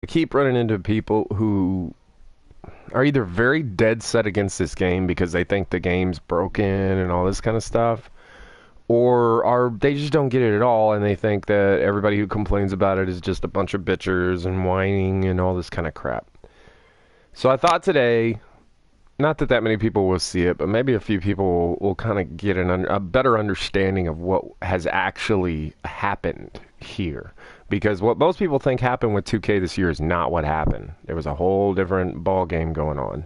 I keep running into people who are either very dead set against this game because they think the game's broken and all this kind of stuff, or are they just don't get it at all and they think that everybody who complains about it is just a bunch of bitchers and whining and all this kind of crap. So I thought today, not that many people will see it, but maybe a few people will kind of get a better understanding of what has actually happened here. Because what most people think happened with 2K this year is not what happened. There was a whole different ball game going on.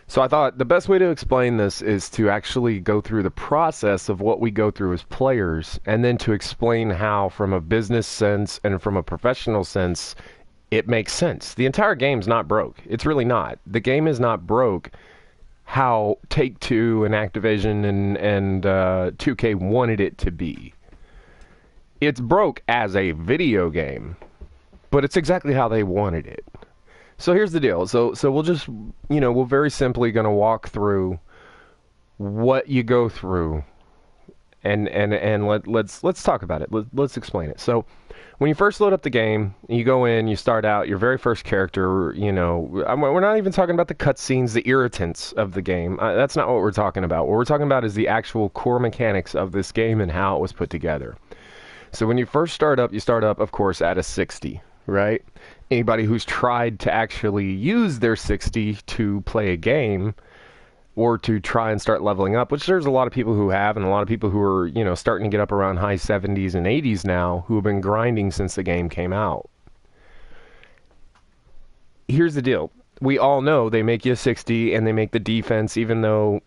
So I thought the best way to explain this is to actually go through the process of what we go through as players, and then to explain how, from a business sense and from a professional sense, it makes sense. The entire game's not broke. It's really not. The game is not broke how Take-Two and Activision and 2K wanted it to be. It's broke as a video game, but it's exactly how they wanted it. So here's the deal. So we'll just, we're very simply going to walk through what you go through, and let's talk about it. Let's explain it. So when you first load up the game, you go in, you start out, your very first character, we're not even talking about the cutscenes, the irritants of the game. That's not what we're talking about. What we're talking about is the actual core mechanics of this game and how it was put together. So when you first start up, of course, at a 60, right? Anybody who's tried to actually use their 60 to play a game or to try and start leveling up, which there's a lot of people who have, and a lot of people who are, starting to get up around high 70s and 80s now, who have been grinding since the game came out. Here's the deal. We all know they make you a 60 and they make the defense, even though,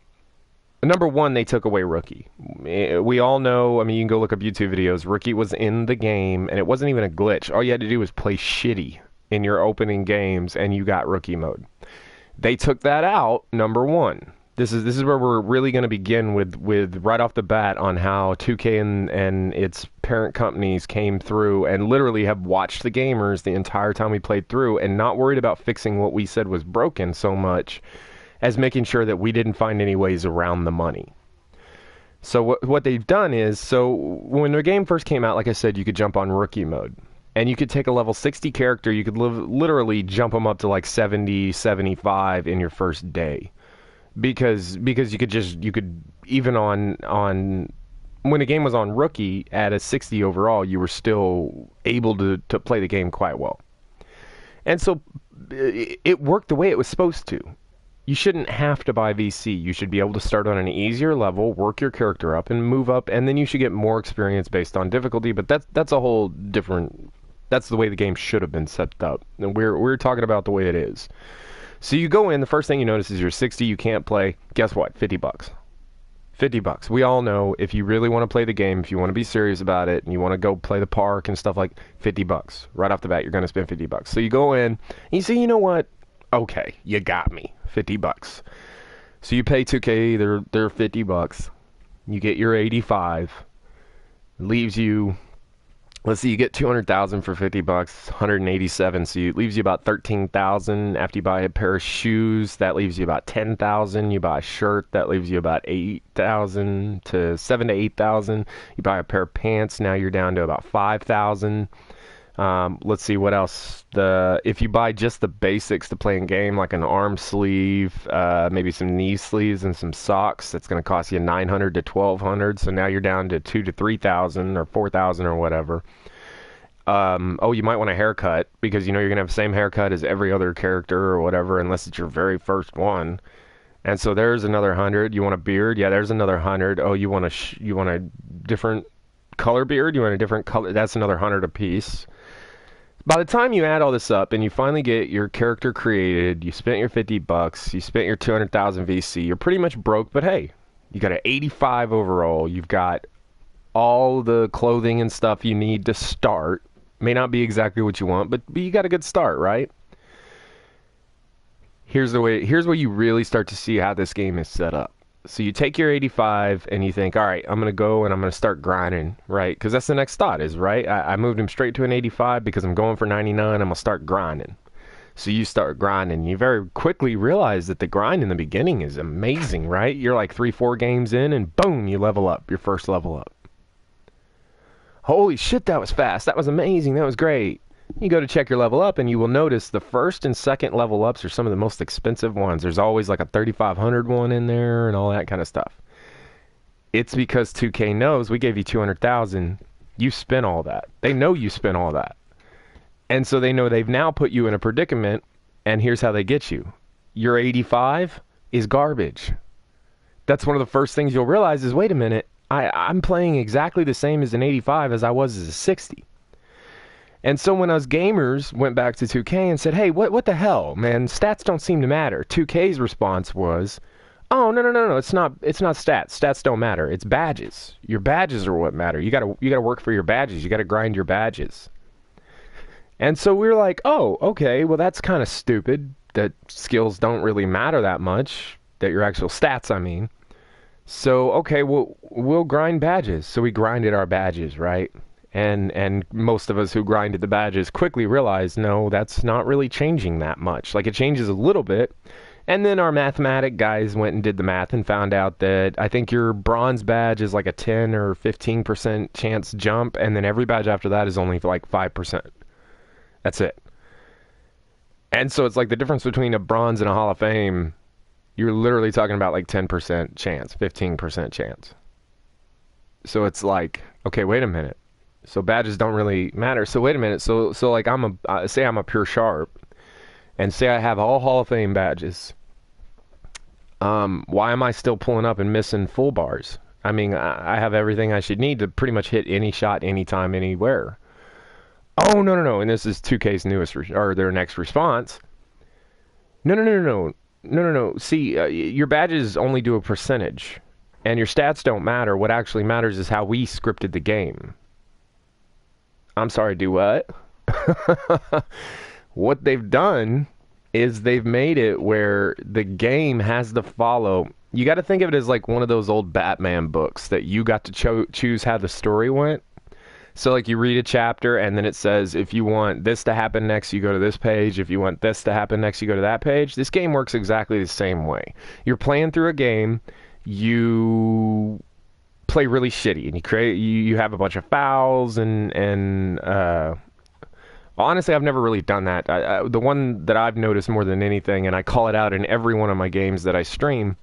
number one, they took away Rookie. We all know, you can go look up YouTube videos, Rookie was in the game, and it wasn't even a glitch. All you had to do was play shitty in your opening games, and you got Rookie mode. They took that out, number one. This is where we're really going to begin with right off the bat on how 2K and its parent companies came through and literally have watched the gamers the entire time we played through and not worried about fixing what we said was broken so much as making sure that we didn't find any ways around the money. So what they've done is, so when the game first came out, like I said, you could jump on Rookie mode. And you could take a level 60 character, you could literally jump them up to like 70, 75 in your first day. Because you could even on when the game was on Rookie at a 60 overall, you were still able to play the game quite well. And so it worked the way it was supposed to. You shouldn't have to buy VC. You should be able to start on an easier level, work your character up, and move up, and then you should get more experience based on difficulty. But that's a whole different. That's the way the game should have been set up, and we're talking about the way it is. So you go in. The first thing you notice is you're 60. You can't play. Guess what? $50. $50. We all know if you really want to play the game, if you want to be serious about it, and you want to go play the park and stuff like $50 right off the bat, you're going to spend $50. So you go in and you say, you know what? Okay, you got me. $50. So you pay 2K their $50. You get your 85. Leaves you, let's see, you get 200,000 for $50, 187. So it leaves you about 13,000. After you buy a pair of shoes, that leaves you about 10,000. You buy a shirt, that leaves you about 8,000 to 7 to 8,000. You buy a pair of pants, now you're down to about 5,000. Let's see what else. If you buy just the basics to play in game, like an arm sleeve, maybe some knee sleeves and some socks, that's going to cost you 900 to 1,200. So now you're down to 2 to 3,000 or 4,000 or whatever. You might want a haircut because you're going to have the same haircut as every other character or whatever, unless it's your very first one. And so there's another 100. You want a beard? Yeah, there's another 100. Oh, you want a different color beard? You want a different color? That's another 100 apiece. By the time you add all this up and you finally get your character created, you spent your $50, you spent your 200,000 VC, you're pretty much broke, but hey, you got an 85 overall, you've got all the clothing and stuff you need to start. May not be exactly what you want, but you got a good start, right? Here's where you really start to see how this game is set up. So you take your 85 and you think, all right, I'm going to go and I'm going to start grinding, right? Because that's the next thought is, right? I moved him straight to an 85 because I'm going for 99. I'm going to start grinding. So you start grinding. You very quickly realize that the grind in the beginning is amazing, right? You're like 3-4 games in and boom, you level up, your first level up. Holy shit, that was fast. That was amazing. That was great. You go to check your level up, and you will notice the first and second level ups are some of the most expensive ones. There's always like a 3,500 one in there and all that kind of stuff. It's because 2K knows we gave you 200,000. You spent all that. They know you spent all that. And so they know they've now put you in a predicament, and here's how they get you. Your 85 is garbage. That's one of the first things you'll realize is, wait a minute, I'm playing exactly the same as an 85 as I was as a 60. And so when us gamers went back to 2K and said, hey, what the hell, man, stats don't seem to matter, 2K's response was, oh, no, it's not stats. Stats don't matter. It's badges. Your badges are what matter. You gotta work for your badges. You gotta grind your badges. And so we were like, oh, okay, well, that's kind of stupid that skills don't really matter that much, that your actual stats, I mean. So, okay, we'll grind badges. So we grinded our badges, right? And most of us who grinded the badges quickly realized, no, that's not really changing that much. Like, it changes a little bit. And then our mathematic guys went and did the math and found out that I think your bronze badge is like a 10 or 15% chance jump, and then every badge after that is only like 5%. That's it. And so it's like the difference between a bronze and a Hall of Fame, you're literally talking about like 10% chance, 15% chance. So it's like, okay, wait a minute. So badges don't really matter. So wait a minute. So like say I'm a pure sharp, and say I have all Hall of Fame badges. Why am I still pulling up and missing full bars? I mean, I have everything I should need to pretty much hit any shot, anytime, anywhere. Oh, no. And this is 2K's or their next response. No. See, your badges only do a percentage, and your stats don't matter. What actually matters is how we scripted the game. I'm sorry, do what? What they've done is they've made it where the game has to follow. You got to think of it as like one of those old Batman books that you got to choose how the story went. So like you read a chapter and then it says, if you want this to happen next, you go to this page. If you want this to happen next, you go to that page. This game works exactly the same way. You're playing through a game, you play really shitty, and you have a bunch of fouls and honestly, I've never really done that. The one that I've noticed more than anything, and I call it out in every one of my games that I stream,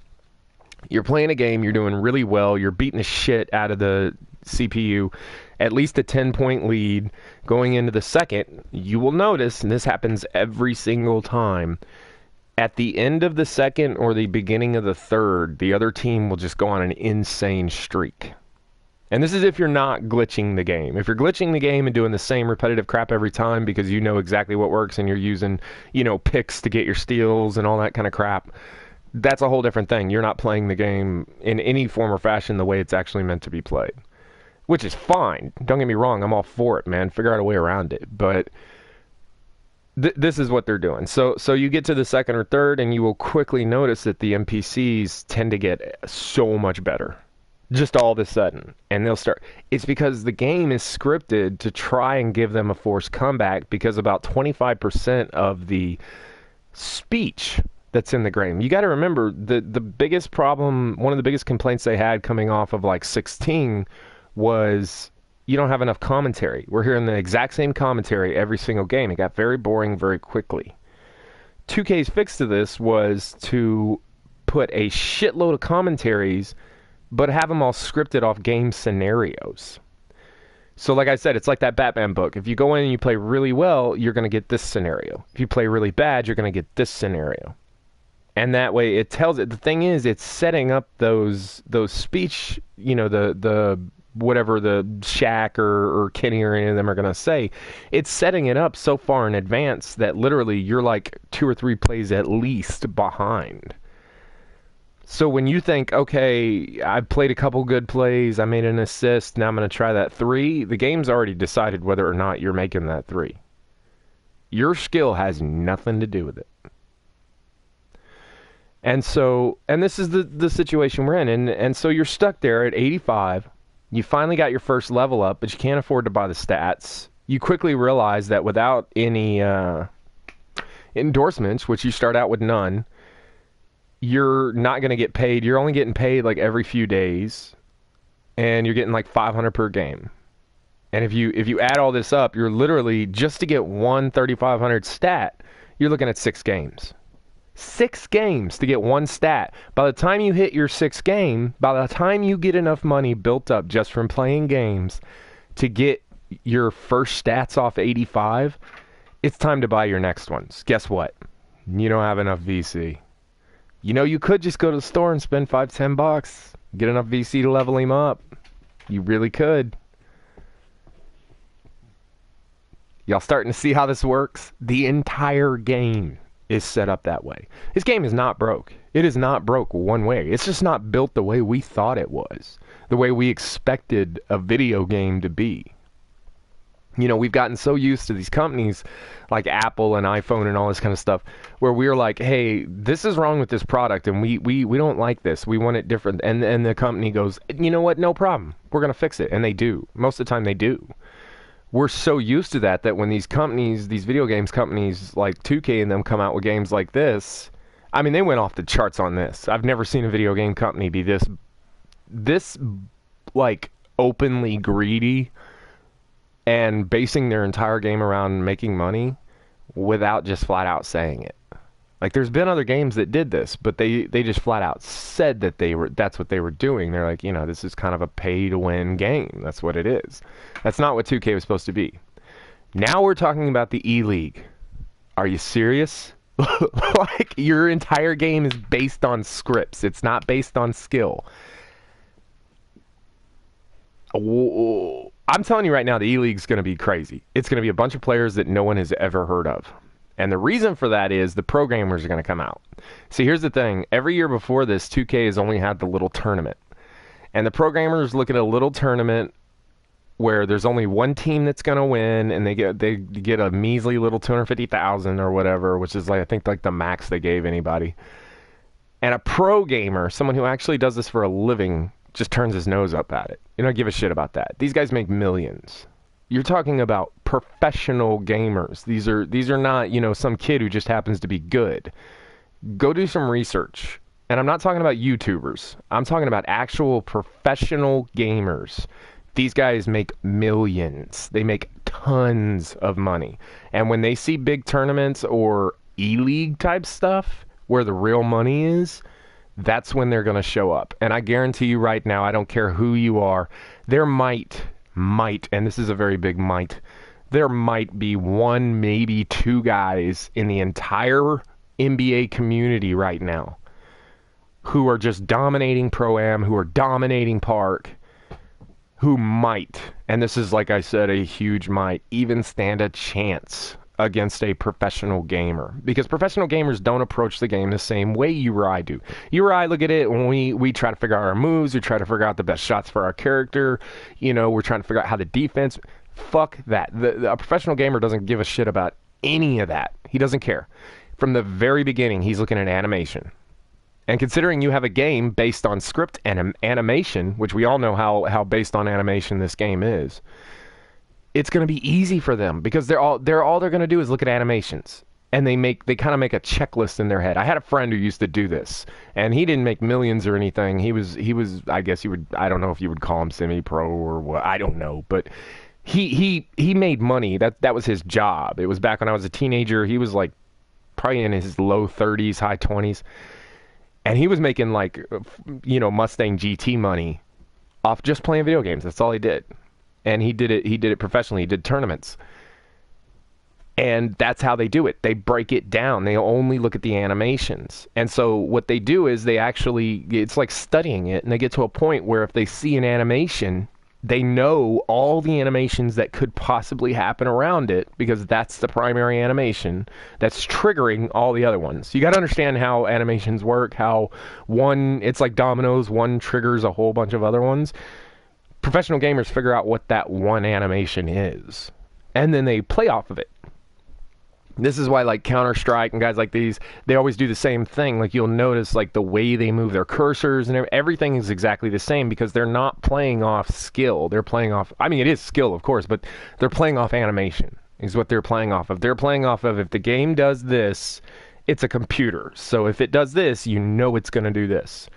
you're playing a game, you're doing really well, you're beating the shit out of the CPU, at least a 10-point lead going into the second. You will notice, and this happens every single time, at the end of the second or the beginning of the third, the other team will just go on an insane streak. And this is if you're not glitching the game. If you're glitching the game and doing the same repetitive crap every time because you know exactly what works and you're using, picks to get your steals and all that kind of crap, that's a whole different thing. You're not playing the game in any form or fashion the way it's actually meant to be played. Which is fine. Don't get me wrong. I'm all for it, man. Figure out a way around it. But this is what they're doing. So you get to the second or third and you will quickly notice that the NPCs tend to get so much better. Just all of a sudden. And they'll start. It's because the game is scripted to try and give them a forced comeback, because about 25% of the speech that's in the game. You got to remember, the biggest problem, one of the biggest complaints they had coming off of like 16 was you don't have enough commentary. We're hearing the exact same commentary every single game. It got very boring very quickly. 2K's fix to this was to put a shitload of commentaries, but have them all scripted off game scenarios. So like I said, it's like that Batman book. If you go in and you play really well, you're going to get this scenario. If you play really bad, you're going to get this scenario. And that way it tells it. The thing is, it's setting up those speech, the whatever the Shaq or Kenny or any of them are going to say. It's setting it up so far in advance that literally you're like 2 or 3 plays at least behind. So when you think, okay, I played a couple good plays, I made an assist, now I'm going to try that 3, the game's already decided whether or not you're making that 3. Your skill has nothing to do with it. And this is the situation we're in. And so you're stuck there at 85. You finally got your first level up, but you can't afford to buy the stats. You quickly realize that without any endorsements, which you start out with none, you're not going to get paid. You're only getting paid like every few days, and you're getting like $500 per game. And if you add all this up, you're literally, just to get one 3,500 stat, you're looking at 6 games. 6 games to get one stat. By the time you hit your 6th game, by the time you get enough money built up just from playing games to get your first stats off 85, it's time to buy your next ones. Guess what? You don't have enough VC. You know, you could just go to the store and spend $5-10, get enough VC to level him up. You really could. Y'all starting to see how this works? The entire game is set up that way. This game is not broke. It is not broke one way. It's just not built the way we thought it was, the way we expected a video game to be. You know, we've gotten so used to these companies like Apple and iPhone and all this kind of stuff, where we're like, hey, this is wrong with this product, and we don't like this. We want it different. And the company goes, you know what? No problem. We're going to fix it. And they do. Most of the time they do. We're so used to that when these companies, these video games companies like 2K and them come out with games like this, I mean, they went off the charts on this. I've never seen a video game company be this like openly greedy and basing their entire game around making money without just flat out saying it. Like, there's been other games that did this, but they just flat out said that that's what they were doing. They're like, you know, this is kind of a pay-to-win game. That's what it is. That's not what 2K was supposed to be. Now we're talking about the E-League. Are you serious? Like, your entire game is based on scripts. It's not based on skill. I'm telling you right now, the E-League's going to be crazy. It's going to be a bunch of players that no one has ever heard of. And the reason for that is the programmers are going to come out. See, here's the thing. Every year before this, 2K has only had the little tournament. And the programmers look at a little tournament where there's only one team that's going to win, and they get a measly little $250,000 or whatever, which is, like, I think, like the max they gave anybody. And a pro gamer, someone who actually does this for a living, just turns his nose up at it. You don't give a shit about that. These guys make millions. You're talking about professional gamers. These are not, you know, some kid who just happens to be good. Go do some research. And I'm not talking about YouTubers. I'm talking about actual professional gamers. These guys make millions. They make tons of money. And when they see big tournaments or E-League type stuff where the real money is, that's when they're going to show up. And I guarantee you right now, I don't care who you are, there might, and this is a very big might, there might be 1, maybe 2 guys in the entire NBA community right now who are just dominating Pro-Am, who are dominating Park, who might, and this is, like I said, a huge might, even stand a chance against a professional gamer. Because professional gamers don't approach the game the same way you or I do. You or I look at it when we try to figure out our moves, we try to figure out the best shots for our character, you know, we're trying to figure out how the defense... Fuck that. A professional gamer doesn't give a shit about any of that. He doesn't care. From the very beginning, he's looking at animation. And considering you have a game based on script and animation, which we all know how based on animation this game is, it's going to be easy for them because all they're going to do is look at animations. And they kind of make a checklist in their head. I had a friend who used to do this, and he didn't make millions or anything. He was I guess I don't know if you would call him semi-pro or what, I don't know, but he made money. That was his job. It was back when I was a teenager. He was like probably in his low 30s, high 20s. And he was making like, you know, Mustang GT money off just playing video games. That's all he did. And he did it professionally. He did tournaments. And that's how they do it. They break it down. They only look at the animations. And so what they do is it's like studying it, and they get to a point where if they see an animation, they know all the animations that could possibly happen around it because that's the primary animation that's triggering all the other ones. You got to understand how animations work, how it's like dominoes, one triggers a whole bunch of other ones. Professional gamers figure out what that one animation is, and then they play off of it. This is why, like, Counter-Strike and guys like these, they always do the same thing. Like, you'll notice, like, the way they move their cursors and everything is exactly the same because they're not playing off skill. They're playing off... I mean, it is skill, of course, but they're playing off animation is what they're playing off of. They're playing off of if the game does this, it's a computer. So if it does this, you know it's going to do this.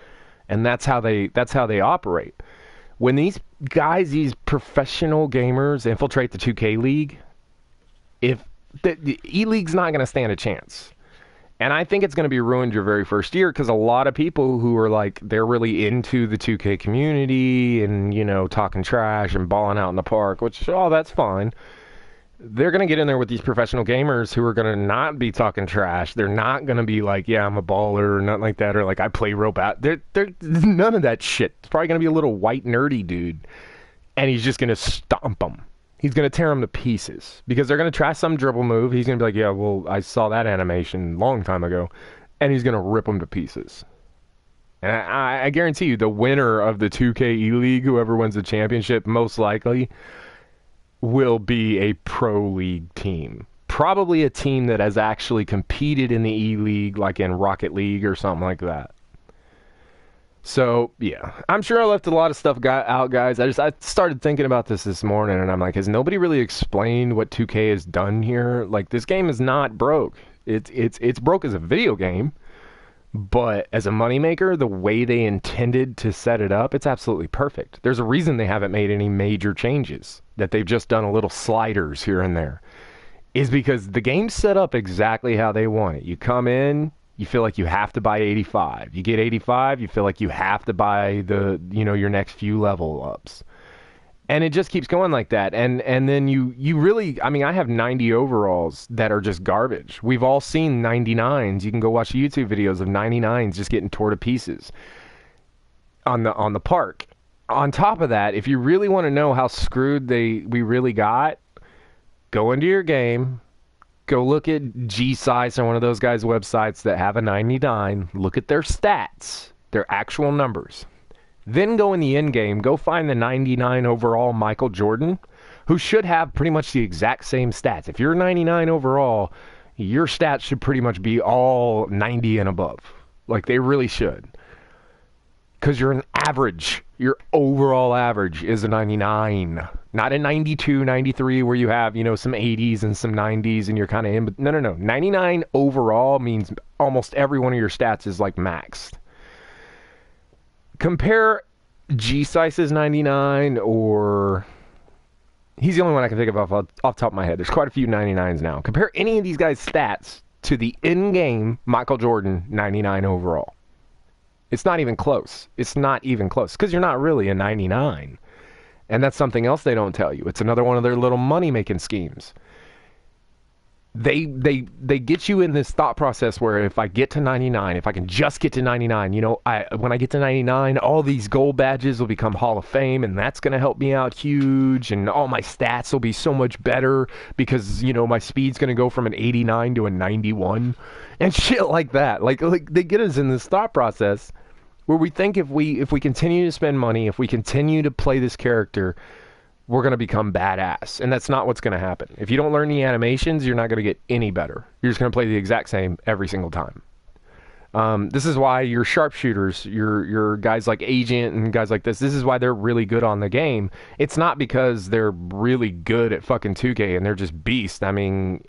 And that's how they operate. When these guys, these professional gamers infiltrate the 2K League, if the E-League's not going to stand a chance. And I think it's going to be ruined your very first year because a lot of people who are like, they're really into the 2K community and, you know, talking trash and balling out in the park, which, oh, that's fine. They're going to get in there with these professional gamers who are going to not be talking trash. They're not going to be like, yeah, I'm a baller or nothing like that, or like, I play robot. They're none of that shit. It's probably going to be a little white nerdy dude, and he's just going to stomp them. He's going to tear them to pieces because they're going to try some dribble move. He's going to be like, yeah, well, I saw that animation a long time ago, and he's going to rip them to pieces. And I guarantee you, the winner of the 2K E-League, whoever wins the championship, most likely will be a pro league team. Probably a team that has actually competed in the E-League, like in Rocket League or something like that. So, yeah. I'm sure I left a lot of stuff out, guys. I started thinking about this morning, and I'm like, has nobody really explained what 2K has done here? Like, this game is not broke. It's broke as a video game, but as a moneymaker, the way they intended to set it up, it's absolutely perfect. There's a reason they haven't made any major changes, that they've just done a little sliders here and there, is because the game's set up exactly how they want it. You come in, you feel like you have to buy 85. You get 85, you feel like you have to buy your next few level ups. And it just keeps going like that. And then you really, I mean, I have 90 overalls that are just garbage. We've all seen 99s. You can go watch YouTube videos of 99s just getting tore to pieces on the park. On top of that, if you really want to know how screwed we really got, go into your game, go look at G-Size or one of those guys' websites that have a 99, look at their stats, their actual numbers. Then go in the end game, go find the 99 overall Michael Jordan, who should have pretty much the exact same stats. If you're 99 overall, your stats should pretty much be all 90 and above. Like, they really should. Because you're an average. Your overall average is a 99. Not a 92, 93 where you have, some 80s and some 90s and you're kind of in. But no. 99 overall means almost every one of your stats is like maxed. Compare G-Sice's 99 or... He's the only one I can think of off the top of my head. There's quite a few 99s now. Compare any of these guys' stats to the in-game Michael Jordan 99 overall. It's not even close. It's not even close. Because you're not really a 99. And that's something else they don't tell you. It's another one of their little money-making schemes. They get you in this thought process where if I get to 99, if I can just get to 99, when I get to 99, all these gold badges will become Hall of Fame, and that's going to help me out huge, and all my stats will be so much better because, my speed's going to go from an 89 to a 91, and shit like that. Like they get us in this thought process where we think if we continue to spend money, if we continue to play this character, we're going to become badass. And that's not what's going to happen. If you don't learn the animations, you're not going to get any better. You're just going to play the exact same every single time. This is why your sharpshooters, your guys like Agent and guys like this is why they're really good on the game. It's not because they're really good at fucking 2K and they're just beasts. I mean,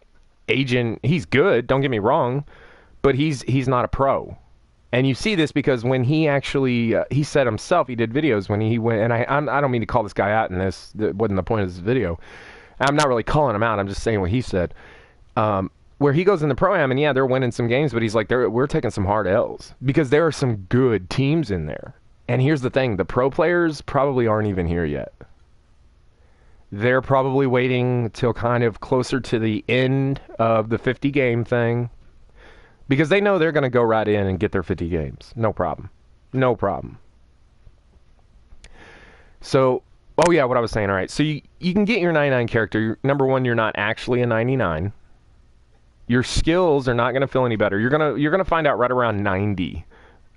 Agent, he's good, don't get me wrong, but he's not a pro. And you see this because when he actually, he said himself, he did videos when he went, and I don't mean to call this guy out in this, that wasn't the point of this video. I'm not really calling him out, I'm just saying what he said. Where he goes in the Pro-Am, and yeah, they're winning some games, but he's like, we're taking some hard L's. Because there are some good teams in there. And here's the thing, the pro players probably aren't even here yet. They're probably waiting till kind of closer to the end of the 50 game thing. Because they know they're going to go right in and get their 50 games. No problem. No problem. So, oh yeah, what I was saying. All right. So you can get your 99 character. Number one, you're not actually a 99. Your skills are not going to feel any better. You're gonna find out right around 90.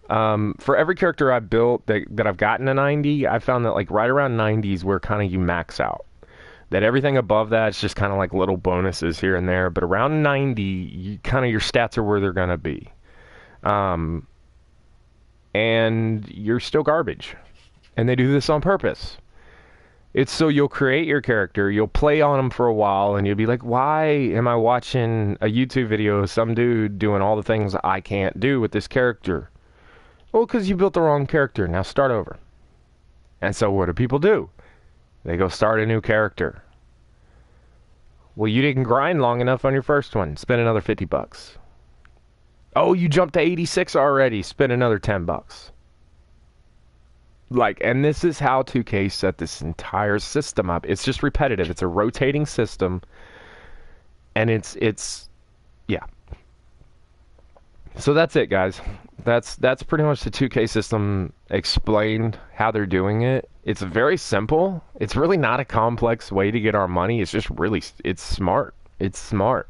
For every character I've built that I've gotten a 90, I found that like right around 90 is where kind of you max out. That everything above that is just kind of like little bonuses here and there. But around 90, your stats are where they're going to be. And you're still garbage. And they do this on purpose. It's so you'll create your character, you'll play on them for a while, and you'll be like, why am I watching a YouTube video of some dude doing all the things I can't do with this character? Well, because you built the wrong character. Now start over. And so what do people do? They go start a new character. Well, you didn't grind long enough on your first one. Spend another $50. Oh, you jumped to 86 already. Spend another $10. Like, and this is how 2K set this entire system up. It's just repetitive. It's a rotating system. And it's yeah. So that's it, guys. That's pretty much the 2K system explained how they're doing it. It's very simple. It's really not a complex way to get our money. It's just really, it's smart. It's smart.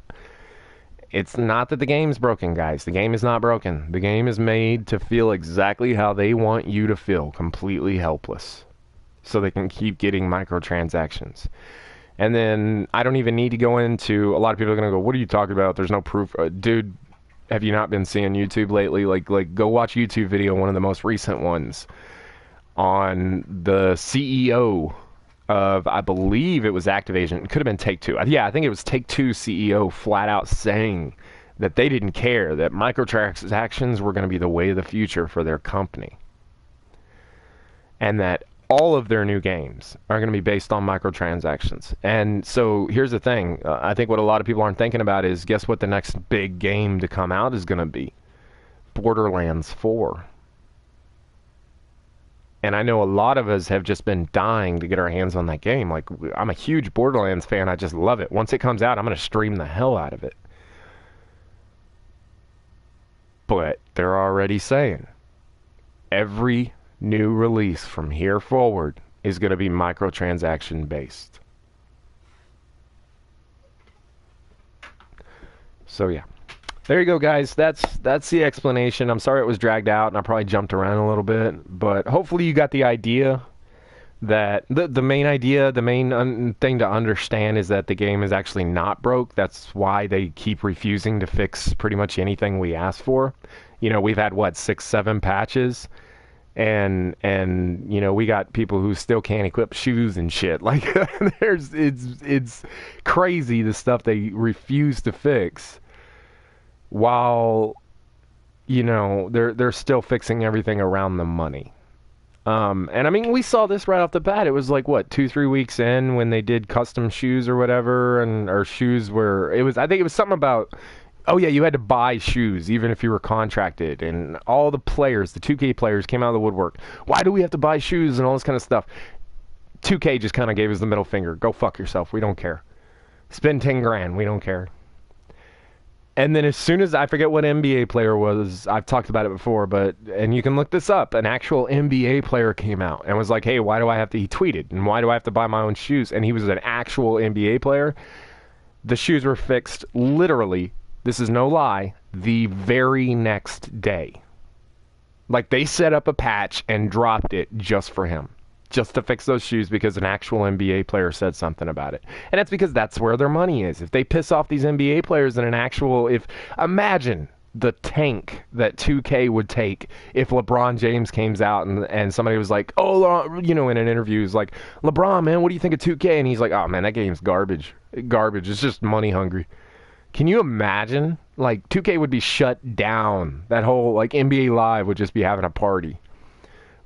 It's not that the game's broken, guys. The game is not broken. The game is made to feel exactly how they want you to feel, completely helpless, so they can keep getting microtransactions. And then I don't even need to go into, a lot of people are going to go, what are you talking about? There's no proof. Dude, have you not been seeing YouTube lately? Like go watch YouTube video, one of the most recent ones, on the CEO of, I believe it was Activision. It could have been Take-Two. Yeah, I think it was Take-Two CEO flat out saying that they didn't care, that microtransactions were going to be the way of the future for their company. And that all of their new games are going to be based on microtransactions. And so here's the thing. I think what a lot of people aren't thinking about is, guess what the next big game to come out is going to be? Borderlands 4. And I know a lot of us have just been dying to get our hands on that game. Like, I'm a huge Borderlands fan. I just love it. Once it comes out, I'm going to stream the hell out of it. But they're already saying every new release from here forward is going to be microtransaction based. So yeah. There you go, guys. That's the explanation. I'm sorry it was dragged out and I probably jumped around a little bit, but hopefully you got the idea that the main idea, the main thing to understand is that the game is actually not broke. That's why they keep refusing to fix pretty much anything we ask for. You know, we've had what, 6, 7 patches, and you know, we got people who still can't equip shoes and shit. Like it's crazy the stuff they refuse to fix, while, you know, they're still fixing everything around the money. And I mean, we saw this right off the bat. It was like, what, 2-3 weeks in when they did custom shoes or whatever, and our shoes were, I think it was something about, oh yeah, you had to buy shoes even if you were contracted, and all the players, the 2K players, came out of the woodwork. Why do we have to buy shoes and all this kind of stuff? 2K just kind of gave us the middle finger. Go fuck yourself. We don't care. Spend 10 grand. We don't care. And then as soon as, I forget what NBA player was, I've talked about it before, but, and you can look this up, an actual NBA player came out and was like, hey, why do I have to, he tweeted, and why do I have to buy my own shoes? And he was an actual NBA player. The shoes were fixed literally, this is no lie, the very next day. Like, they set up a patch and dropped it just for him. Just to fix those shoes because an actual NBA player said something about it. And that's because that's where their money is. If they piss off these NBA players, then imagine the tank that 2K would take if LeBron James came out and somebody was like, oh, you know, in an interview, is like, LeBron, man, what do you think of 2K? And he's like, oh man, that game's garbage. Garbage. It's just money hungry. Can you imagine? Like, 2K would be shut down. That whole, like, NBA Live would just be having a party.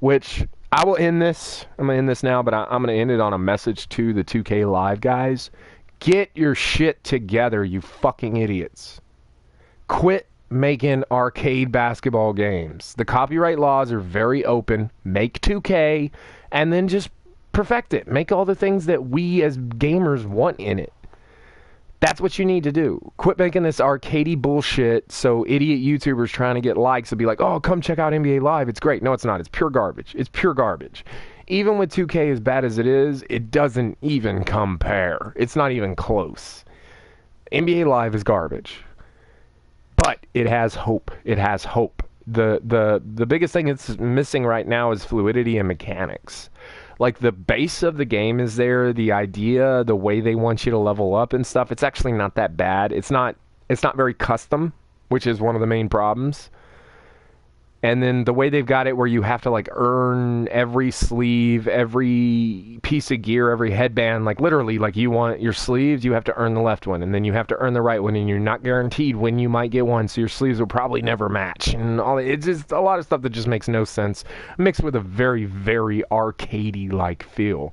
Which, I will end this. I'm going to end this now, but I'm going to end it on a message to the 2K Live guys. Get your shit together, you fucking idiots. Quit making arcade basketball games. The copyright laws are very open. Make 2K, and then just perfect it. Make all the things that we as gamers want in it. That's what you need to do. Quit making this arcadey bullshit so idiot YouTubers trying to get likes will be like, oh, come check out NBA Live. It's great. No, it's not. It's pure garbage. It's pure garbage. Even with 2K as bad as it is, it doesn't even compare. It's not even close. NBA Live is garbage. But it has hope. It has hope. The biggest thing it's missing right now is fluidity and mechanics. Like, the base of the game is there, the idea, the way they want you to level up and stuff, it's actually not that bad. It's not very custom, which is one of the main problems. And then the way they've got it where you have to like earn every sleeve, every piece of gear, every headband, like literally like you want your sleeves, you have to earn the left one and then you have to earn the right one and you're not guaranteed when you might get one, so your sleeves will probably never match. And all it's just a lot of stuff that just makes no sense, mixed with a very, very arcadey like feel.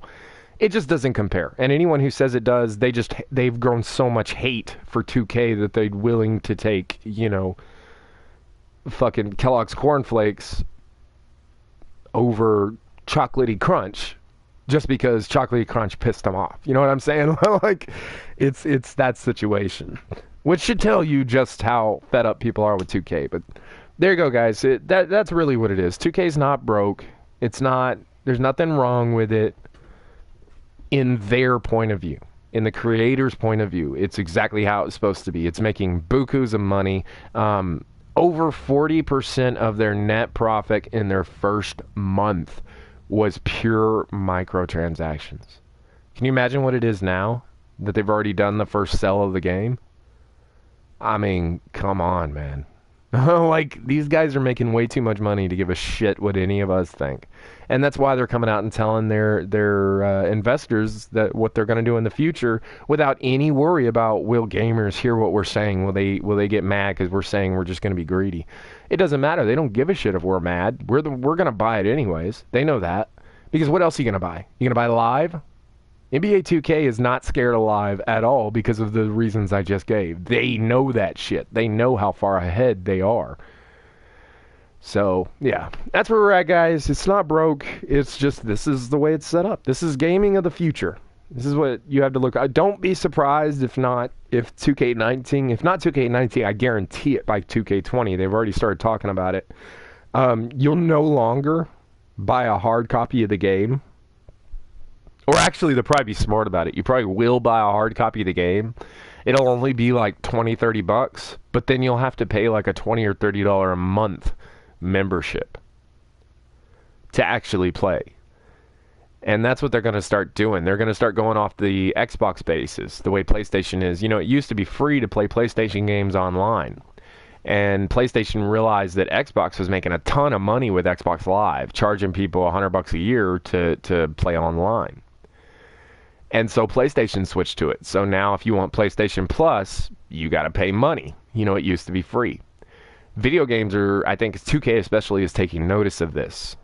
It just doesn't compare. And anyone who says it does, they've grown so much hate for 2K that they're willing to take, you know, fucking Kellogg's cornflakes over Chocolatey Crunch just because Chocolatey Crunch pissed them off. You know what I'm saying? Like, it's that situation, which should tell you just how fed up people are with 2K. But there you go, guys. That's really what it is. 2K's not broke. It's not. There's nothing wrong with it in their point of view. In the creator's point of view, it's exactly how it's supposed to be. It's making bukus of money. Over 40% of their net profit in their first month was pure microtransactions. Can you imagine what it is now that they've already done the first sell of the game? I mean, come on, man. Like, these guys are making way too much money to give a shit what any of us think. And that's why they're coming out and telling their investors that what they're going to do in the future without any worry about, will gamers hear what we're saying? Will they get mad because we're saying we're just going to be greedy? It doesn't matter. They don't give a shit if we're mad. We're going to buy it anyways. They know that. Because what else are you going to buy? You going to buy live? NBA 2K is not scared of live at all because of the reasons I just gave. They know that shit. They know how far ahead they are. So, yeah, that's where we're at, guys. It's not broke. It's just, this is the way it's set up. This is gaming of the future. This is what you have to look at. Don't be surprised if 2K19, if not 2K19, I guarantee it by 2K20. They've already started talking about it. You'll no longer buy a hard copy of the game. Or actually, they'll probably be smart about it. You probably will buy a hard copy of the game. It'll only be like $20-$30, but then you'll have to pay like a $20 or $30 a month membership to actually play. And that's what they're going to start doing. They're going to start going off the Xbox basis, the way PlayStation is. You know, it used to be free to play PlayStation games online. And PlayStation realized that Xbox was making a ton of money with Xbox Live, charging people $100 a year to play online. And so PlayStation switched to it. So now if you want PlayStation Plus, you got to pay money. You know, it used to be free. Video games are, I think 2K especially is taking notice of this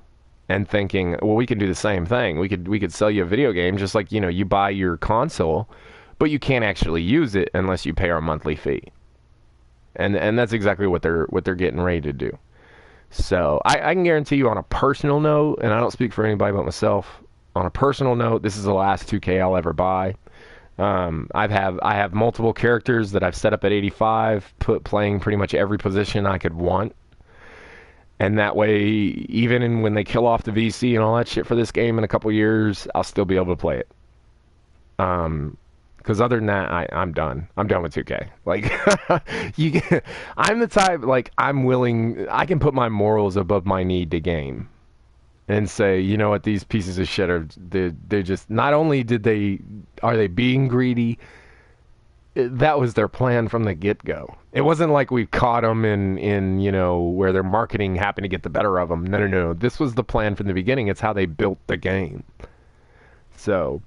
and thinking, well, we can do the same thing. We could sell you a video game just like, you know, you buy your console, but you can't actually use it unless you pay our monthly fee. And that's exactly what they're getting ready to do. So I can guarantee you on a personal note, and I don't speak for anybody but myself, on a personal note, this is the last 2K I'll ever buy. I have multiple characters that I've set up at 85, playing pretty much every position I could want. And that way, even when they kill off the VC and all that shit for this game in a couple years, I'll still be able to play it. Because other than that, I'm done. I'm done with 2K. Like, I'm the type, like, I'm willing, I can put my morals above my need to game. And say, you know what, these pieces of shit are, they're just, not only are they being greedy, that was their plan from the get-go. It wasn't like we caught them in you know, where their marketing happened to get the better of them. No. This was the plan from the beginning. It's how they built the game. So,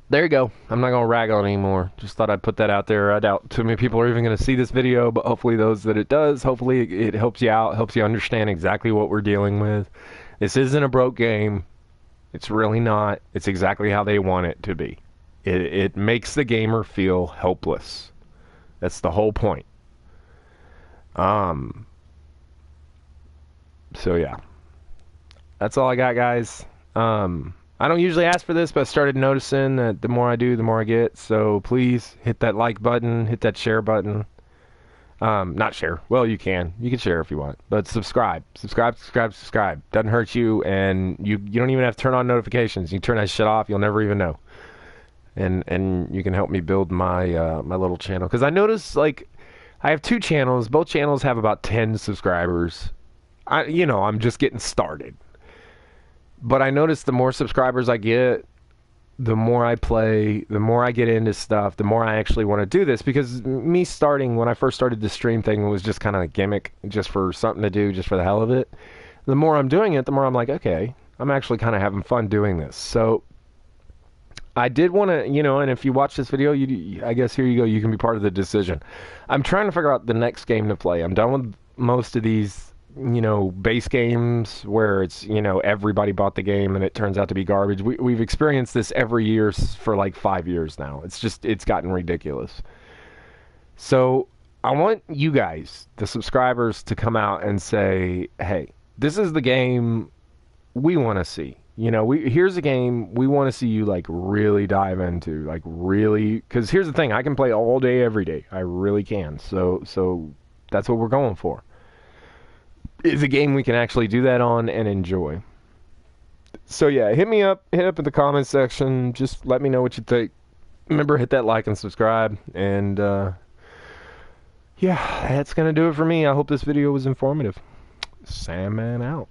there you go. I'm not going to rag on it anymore. Just thought I'd put that out there. I doubt too many people are even going to see this video, but hopefully those that it does, hopefully it helps you out, helps you understand exactly what we're dealing with. This isn't a broke game. It's really not. It's exactly how they want it to be. It makes the gamer feel helpless. That's the whole point. So yeah. That's all I got, guys. I don't usually ask for this, but I started noticing that the more I do, the more I get. So please hit that like button, hit that share button. Not share. Well, you can. You can share if you want. But subscribe. Subscribe. Doesn't hurt you, and you don't even have to turn on notifications. You turn that shit off, you'll never even know. And you can help me build my my little channel. Because I noticed, like, I have 2 channels. Both channels have about 10 subscribers. I'm just getting started. But I noticed the more subscribers I get, the more I play, the more I get into stuff, the more I actually want to do this. Because me starting, when I first started the stream thing, was just kind of a gimmick, just for something to do, just for the hell of it. The more I'm doing it, the more I'm like, okay, I'm actually kind of having fun doing this. So I did want to, and if you watch this video, I guess here you go, you can be part of the decision. I'm trying to figure out the next game to play. I'm done with most of these, base games where it's, everybody bought the game and it turns out to be garbage. We've experienced this every year for like 5 years now. It's gotten ridiculous. So I want you guys, the subscribers, to come out and say, hey, this is the game we want to see. Here's a game we want to see you like really dive into, like really, because here's the thing, I can play all day, every day. I really can. So that's what we're going for. Is a game we can actually do that on and enjoy. So yeah, hit me up, hit up in the comments section. Just let me know what you think. Remember, hit that like and subscribe. And yeah, that's gonna do it for me. I hope this video was informative. Sandman out.